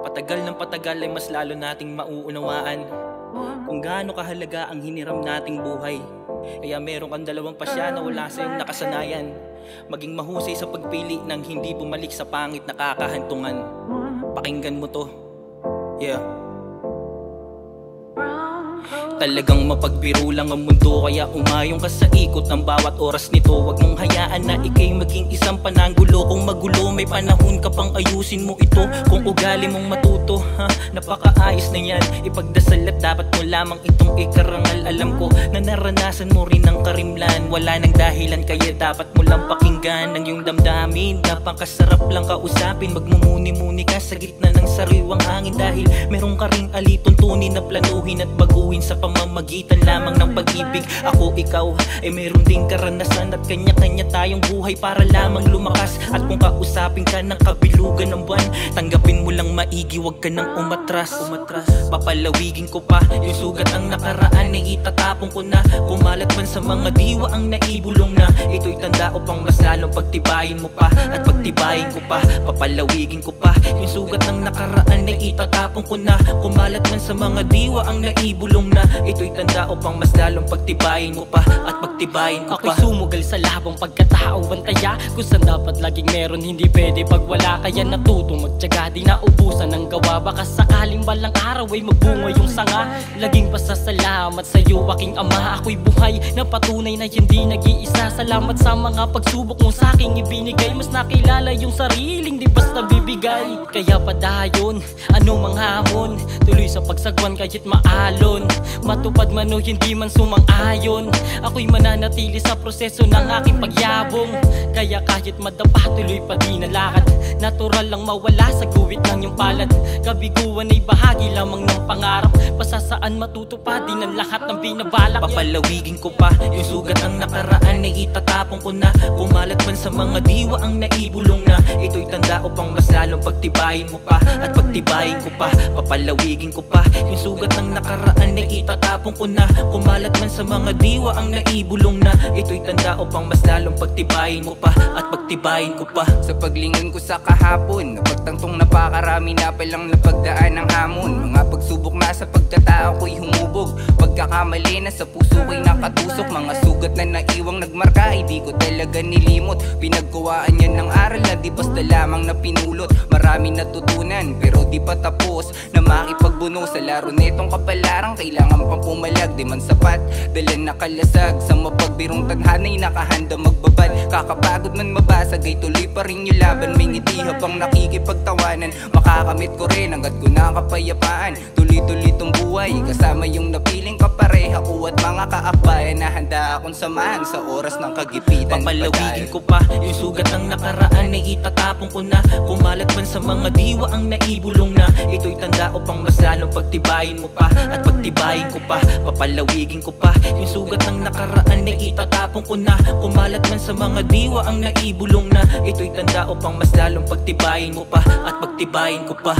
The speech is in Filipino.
Patagal ng patagal ay mas lalo nating mauunawaan kung gaano kahalaga ang hiniram nating buhay. Kaya meron kang dalawang pasya na wala sa iyong nakasanayan. Maging mahusay sa pagpili ng hindi bumalik sa pangit na kakahantungan. Pakinggan mo to. Yeah. Talagang mapagbiro lang ang mundo, kaya umayong ka sa ikot ng bawat oras nito. Huwag mong hayaan na ikay maging isang pananggulo. Kung magulo, may panahon ka pang ayusin mo ito. Kung ugali mong matuto, napakaayos na yan. Ipagdasal at dapat mo lamang itong ikarangal. Alam ko na naranasan mo rin ang karimlan. Wala nang dahilan kaya dapat mo lang pakinggan ang iyong damdamin. Napakasarap lang kausapin, magmumuni-muni ka sa gitna ng sariwang hangin. Dahil meron ka ring alituntunin na planuhin at baguhin sa pamamagitan lamang ng pag-ibig. Ako, ikaw, ay meron ding karanasan at kanya-kanya tayong buhay para lamang lumakas. At kung kausapin ka ng kabilugan ng buwan, tanggapin mo lang maigi, wag ka nang umatras. Papalawigin ko pa yung sugat ang nakaraan ay itatapon ko na. Kumalat man sa mga diwa ang naibulong na. Ito'y tanda upang mas lalong pagtibayin mo pa at pagtibayin ko pa. Papalawigin ko pa yung sugat ng nakaraan ay itatapon ko na. Kumalat man sa mga diwa ang naibulong na. Ito'y tanda upang mas lalong pagtibayin mo pa at pagtibayin ko pa. Ako'y sumugal sa labang pagkatao, bantaya kung saan dapat laging meron, hindi pwede pag wala. Kaya natutong magtyaga, di naubusan ng gawa. Baka sakaling balang araw ay magbunga yung sanga. Laging pasasalamat sa'yo aking ama. Ako'y buhay na patunay na hindi nag-iisa. Salamat sa mga pagsubok mo sa'king ibinigay. Mas nakilala yung sariling di basta bibigay. Kaya padayon, ano mang hamon, tuloy sa pagsagwan kahit maalon. Matupad man o hindi man sumang-ayon, ako'y mananatili sa proseso ng aking pagyabong. Kaya kahit madapa, tuloy pa di nalakad. Natural lang mawala sa guwit ng iyong palad. Kabiguan ay bahagi lamang ng pangarap. Pasasaan matutupad din ang lahat ng binabalak. Papalawigin ko pa yung sugat ng nakaraan ay itatapon ko na. Kumalat man sa mga diwa ang naibulong na. Ito'y tanda upang mas lalong pagtibayin mo pa at pagtibayin ko pa. Papalawigin ko pa yung sugat ng nakaraan ay itatapon ko na. Kumalat man sa mga diwa ang naibulong na. Ito'y tanda upang mas lalong pagtibayin mo pa at pagtibayin ko pa. Sa paglingon ko sa kahapon, napagtangtong napakarami na palang napagdaan ng hamon. Mga pagsubok na sa pagkatao ko'y humubog. Pagkakamali na sa puso ko'y nakatusok. Mga sugat na naiwang nagmarka, hindi ko talaga nilimot. Pinagkuhaan yan ng aral na di basta lamang na pinulot. Marami natutunan pero di pa tapos na makipagbuno sa laro netong kapalaran. Kailangan pang pumalag, di man sapat, dalan nakalasag sa mapagbirong tadhana'y nakahanda magbabad. Kakapagod man mabasag ay tuloy pa rin yung laban. May ngiti habang nakikipagtawanan, makakamit ko rin hanggat ko na kapayapaan. Tuloy-tuloy tong buhay kasama yung napiling kapareha ko at mga kaakbayan na handa akong samahan sa oras ng kagipitan. Papalawigin ko pa yung sugat ng nakaraan ay itatapon ko na. Kumalat man sa mga diwa ang naibulong na. Ito'y tanda upang mas lalong pagtibayin mo pa at pagtibayin ko pa. Papalawigin ko pa yung sugat ng nakaraan ay itatapon ko na. Kumalat man sa mga diwa ang naibulong na. Ito'y tanda upang mas lalong pagtibayin mo pa at pagtibayin ko pa.